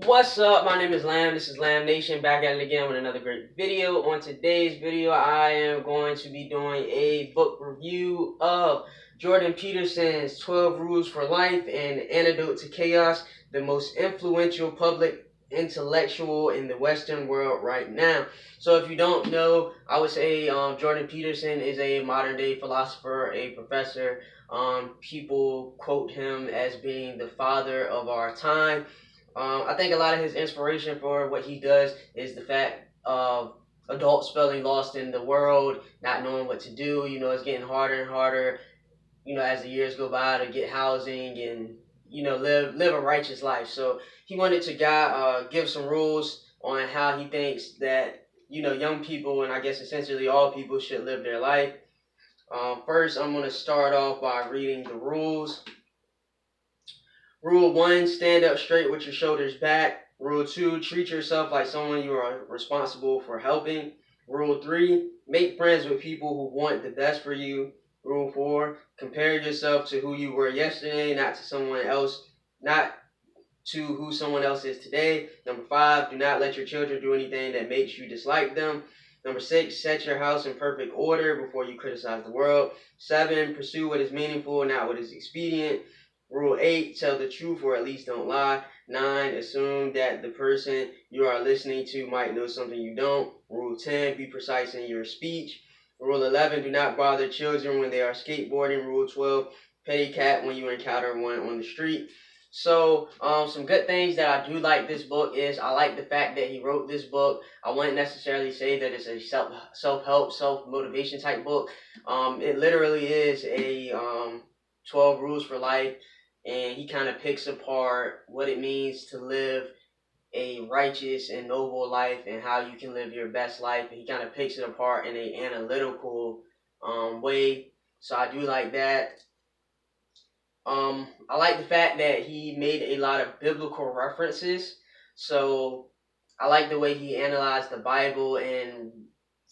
What's up? My name is Lamb. This is Lamb Nation, back at it again with another great video. On today's video, I am going to be doing a book review of Jordan Peterson's 12 Rules for Life and Antidote to Chaos, the most influential public intellectual in the Western world right now. So if you don't know, I would say Jordan Peterson is a modern day philosopher, a professor. People quote him as being the father of our time. I think a lot of his inspiration for what he does is the fact of adults feeling lost in the world, not knowing what to do. It's getting harder and harder, as the years go by to get housing and, live a righteous life. So he wanted to give some rules on how he thinks that, young people and I guess essentially all people should live their life. First, I'm going to start off by reading the rules. Rule 1, stand up straight with your shoulders back. Rule 2, treat yourself like someone you are responsible for helping. Rule 3, make friends with people who want the best for you. Rule 4, compare yourself to who you were yesterday, not to who someone else is today. Number 5, do not let your children do anything that makes you dislike them. Number 6, set your house in perfect order before you criticize the world. 7, pursue what is meaningful, not what is expedient. Rule 8, tell the truth or at least don't lie. 9, assume that the person you are listening to might know something you don't. Rule 10, be precise in your speech. Rule 11, do not bother children when they are skateboarding. Rule 12, pay cat when you encounter one on the street. So, some good things that I do like this book is I like the fact that he wrote this book. I wouldn't necessarily say that it's a self-help, self-motivation type book. It literally is a 12 Rules for Life, and he kind of picks apart what it means to live a righteous and noble life and how you can live your best life. And he kind of picks it apart in an analytical way. So I do like that. I like the fact that he made a lot of biblical references. So I like the way he analyzed the Bible and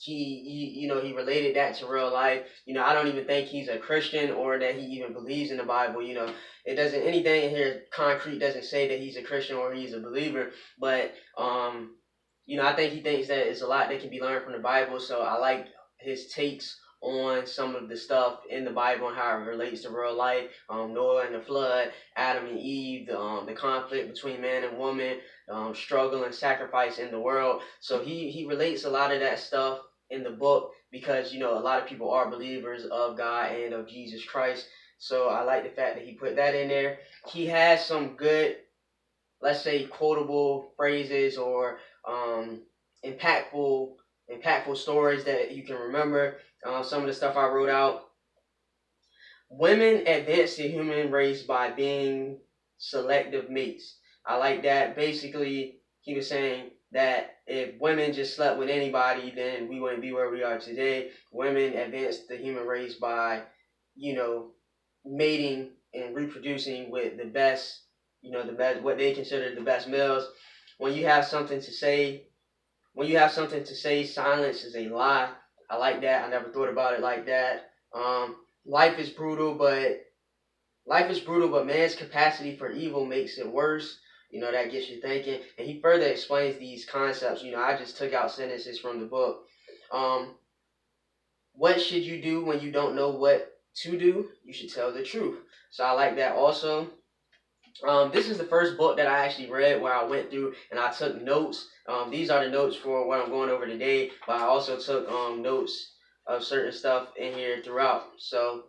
he related that to real life. I don't even think he's a Christian or that he even believes in the Bible. It doesn't, anything in here concrete doesn't say that he's a Christian or he's a believer. But I think he thinks that it's a lot that can be learned from the Bible. So I like his takes on some of the stuff in the Bible and how it relates to real life. Noah and the flood, Adam and Eve, the conflict between man and woman, struggle and sacrifice in the world. So he relates a lot of that stuff in the book because, a lot of people are believers of God and of Jesus Christ. So I like the fact that he put that in there. He has some good, let's say, quotable phrases or impactful stories that you can remember. Some of the stuff I wrote out. Women advance the human race by being selective mates. I like that. Basically, he was saying that if women just slept with anybody, then we wouldn't be where we are today. Women advance the human race by, mating and reproducing with the best, the best, what they consider the best males. When you have something to say, silence is a lie. I like that. I never thought about it like that. Life is brutal, but man's capacity for evil makes it worse. That gets you thinking. And he further explains these concepts. I just took out sentences from the book. What should you do when you don't know what to do? You should tell the truth. So I like that also. This is the first book that I actually read where I went through and I took notes. These are the notes for what I'm going over today, but I also took notes of certain stuff in here throughout. So,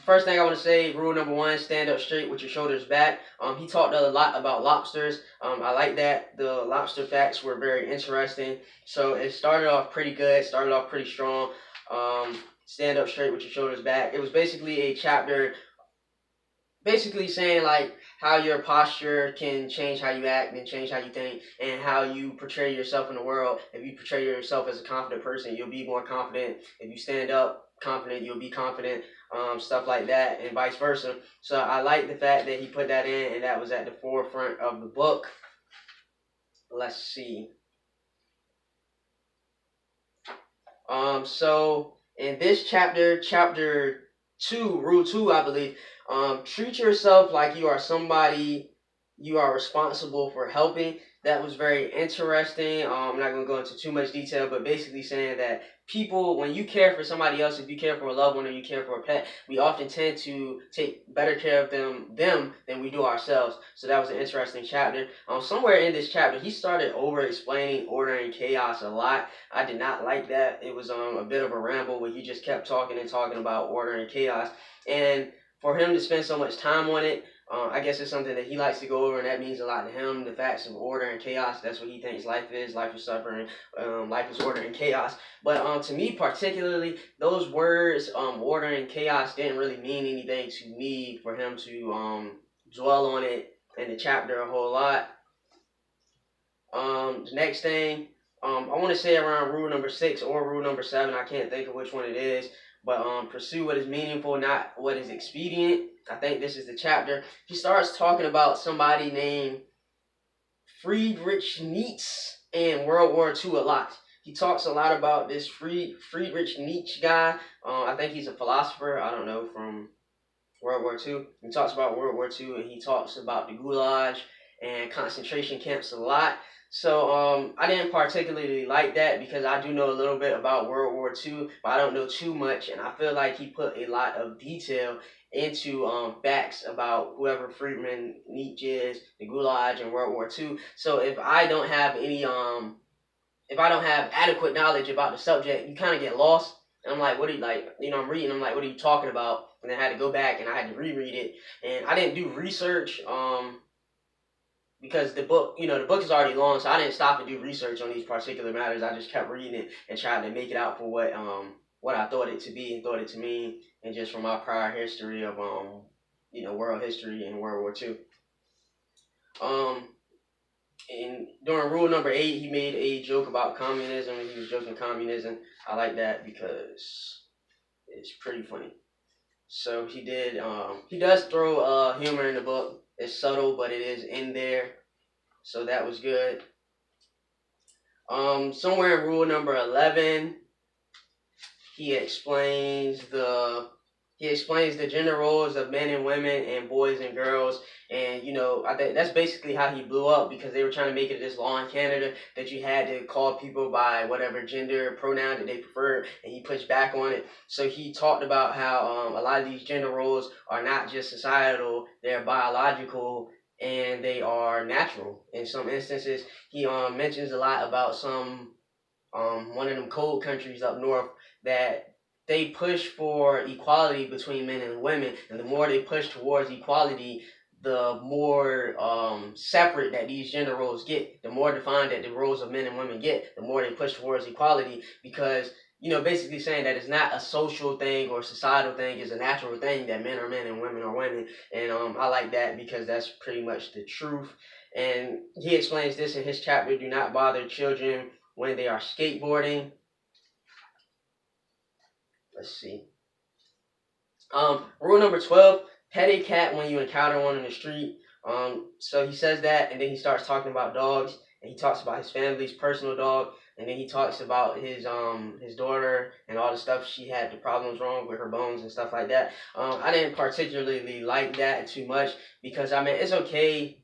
first thing I want to say, rule number 1, stand up straight with your shoulders back. He talked a lot about lobsters. I like that. The lobster facts were very interesting. So it started off pretty good, started off pretty strong. Stand up straight with your shoulders back. It was basically a chapter basically saying like how your posture can change how you act and change how you think and how you portray yourself in the world. If you portray yourself as a confident person, you'll be more confident. If you stand up confident, you'll be confident. Stuff like that and vice versa. So I like the fact that he put that in and that was at the forefront of the book. Let's see. So in this chapter rule 2, I believe. Treat yourself like you are somebody you are responsible for helping. That was very interesting. I'm not going to go into too much detail, but basically saying that people, when you care for somebody else, if you care for a loved one or you care for a pet, we often tend to take better care of them than we do ourselves. So that was an interesting chapter. Somewhere in this chapter, he started over explaining order and chaos a lot. I did not like that. It was a bit of a ramble where he just kept talking and talking about order and chaos. And for him to spend so much time on it, I guess it's something that he likes to go over, and that means a lot to him. The facts of order and chaos, that's what he thinks life is. Life is suffering. Life is order and chaos. But to me particularly, those words, order and chaos, didn't really mean anything to me for him to dwell on it in the chapter a whole lot. The next thing, I want to say around rule number 6 or rule number 7, I can't think of which one it is, but pursue what is meaningful, not what is expedient. I think this is the chapter. He starts talking about somebody named Friedrich Nietzsche in World War II a lot. He talks a lot about this Friedrich Nietzsche guy. I think he's a philosopher, I don't know, from World War II. He talks about World War II, and he talks about the Gulag and concentration camps a lot. So I didn't particularly like that because I do know a little bit about World War II, but I don't know too much, and I feel like he put a lot of detail into facts about whoever Friedrich Nietzsche is, the Gulag, and World War II. So if I don't have if I don't have adequate knowledge about the subject, you kind of get lost. And I'm like, what are you like? I'm reading. I'm like, what are you talking about? And then I had to go back and I had to reread it. And I didn't do research because the book is already long, so I didn't stop and do research on these particular matters. I just kept reading it and tried to make it out for what I thought it to be and thought it to mean, and just from my prior history of world history and World War II. And during rule number 8, he made a joke about communism, and he was joking communism. I like that because it's pretty funny. So he does throw humor in the book. It's subtle, but it is in there. So that was good. Somewhere in rule number 11, he explains the gender roles of men and women and boys and girls. And I think that's basically how he blew up, because they were trying to make it this law in Canada that you had to call people by whatever gender pronoun that they preferred, and he pushed back on it. So he talked about how a lot of these gender roles are not just societal, they're biological, and they are natural. In some instances, he mentions a lot about some one of them cold countries up north that they push for equality between men and women, and the more they push towards equality, the more separate that these gender roles get, the more defined that the roles of men and women get, the more they push towards equality, because basically saying that it's not a social thing or societal thing, it's a natural thing that men are men and women are women. And I like that because that's pretty much the truth. And he explains this in his chapter, Do Not Bother Children When They Are Skateboarding. Let's see. Rule number 12, pet a cat when you encounter one in the street. So he says that, and then he starts talking about dogs, and he talks about his family's personal dog, and then he talks about his daughter and all the stuff she had, the problems wrong with her bones and stuff like that. I didn't particularly like that too much because it's okay.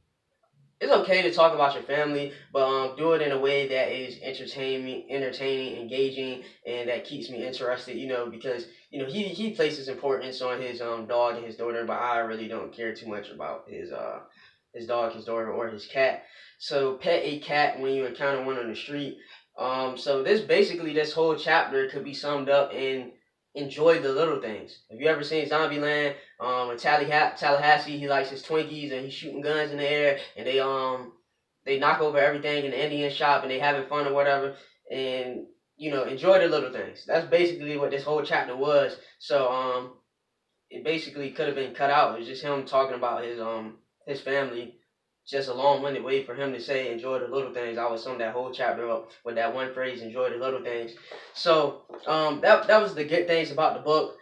It's okay to talk about your family, but do it in a way that is entertaining, engaging, and that keeps me interested. Because he places importance on his dog and his daughter, but I really don't care too much about his dog, his daughter, or his cat. So pet a cat when you encounter one on the street. So this whole chapter could be summed up in enjoy the little things. Have you ever seen Zombieland? In Tallahassee, he likes his Twinkies and he's shooting guns in the air, and they knock over everything in the Indian shop and they having fun or whatever. And enjoy the little things. That's basically what this whole chapter was. So it basically could have been cut out. It was just him talking about his family. Just a long-winded way for him to say enjoy the little things. I would sum that whole chapter up with that one phrase, enjoy the little things. So that was the good things about the book.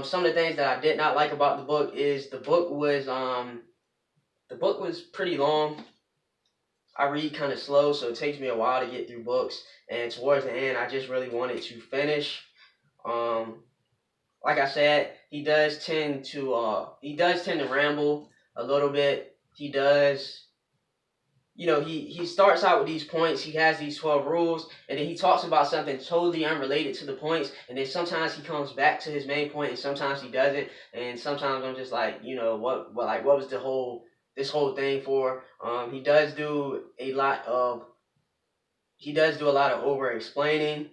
Some of the things that I did not like about the book is the book was pretty long. I read kind of slow, so it takes me a while to get through books. And towards the end, I just really wanted to finish. like I said, he does tend to ramble a little bit. He does, he starts out with these points. He has these 12 rules, and then he talks about something totally unrelated to the points. And then sometimes he comes back to his main point, and sometimes he doesn't. And sometimes I'm just like, what was this whole thing for? He does do a lot of over explaining.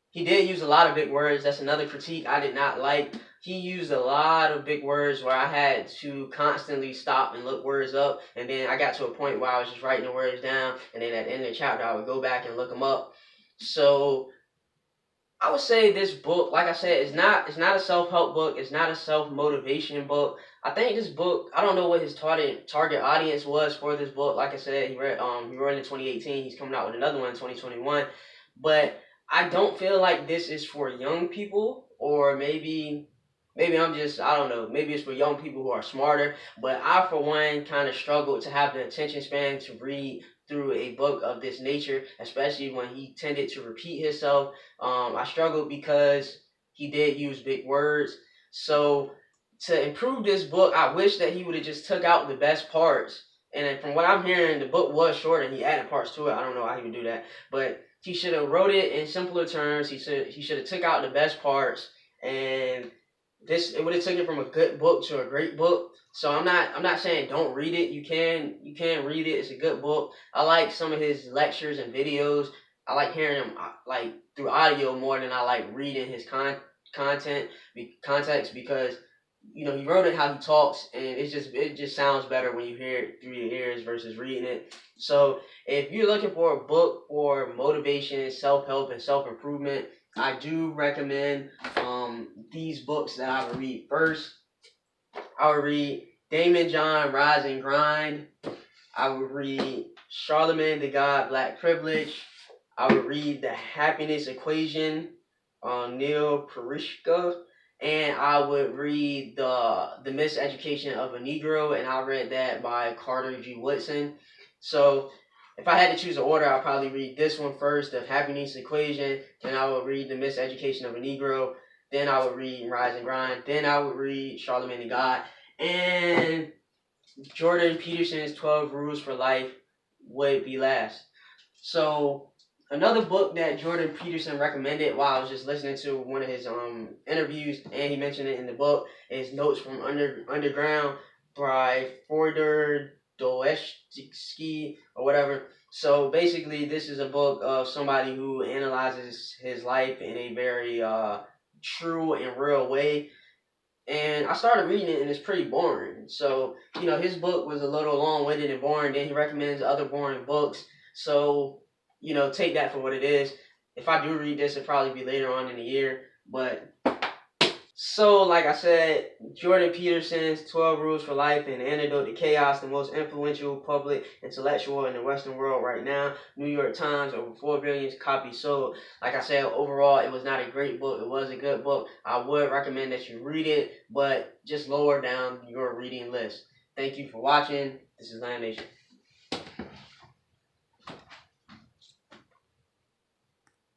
He did use a lot of big words. That's another critique I did not like. He used a lot of big words where I had to constantly stop and look words up. And then I got to a point where I was just writing the words down. And then at the end of the chapter, I would go back and look them up. So I would say this book, like I said, is not a self-help book. It's not a self-motivation book. I think this book, I don't know what his target audience was for this book. Like I said, he wrote it in 2018. He's coming out with another one in 2021. But I don't feel like this is for young people, or maybe I'm just, I don't know, maybe it's for young people who are smarter. But I, for one, kind of struggled to have the attention span to read through a book of this nature, especially when he tended to repeat himself. I struggled because he did use big words. So to improve this book, I wish that he would have just took out the best parts. And then from what I'm hearing, the book was short and he added parts to it. I don't know how he would do that, but he should have wrote it in simpler terms. He should have took out the best parts, and it would have taken it from a good book to a great book. So I'm not saying don't read it. You can read it. It's a good book. I like some of his lectures and videos. I like hearing him like through audio more than I like reading his context, because he wrote it how he talks, and it just sounds better when you hear it through your ears versus reading it. So if you're looking for a book for motivation, self-help, and self-improvement, I do recommend these books that I would read first. I would read Damon John, Rise and Grind. I would read Charlemagne the God, Black Privilege. I would read The Happiness Equation, Neil Parishka. And I would read the Miseducation of a Negro, and I read that by Carter G. Woodson. So if I had to choose an order, I'd probably read this one first, The Happiness Equation, then I would read The Miseducation of a Negro, then I would read Rise and Grind, then I would read Charlemagne the God, and Jordan Peterson's 12 Rules for Life would be last. So another book that Jordan Peterson recommended while I was just listening to one of his interviews, and he mentioned it in the book, is Notes from Underground by Fyodor Dostoevsky or whatever. So basically, this is a book of somebody who analyzes his life in a very true and real way. And I started reading it, and it's pretty boring. So, his book was a little long-winded and boring. Then he recommends other boring books. So, take that for what it is. If I do read this, it'll probably be later on in the year. But, so, like I said, Jordan Peterson's 12 Rules for Life and Antidote to Chaos, the most influential public intellectual in the Western world right now. New York Times, over 4 billion copies sold. Like I said, overall, it was not a great book. It was a good book. I would recommend that you read it, but just lower down your reading list. Thank you for watching. This is Lamb Nation.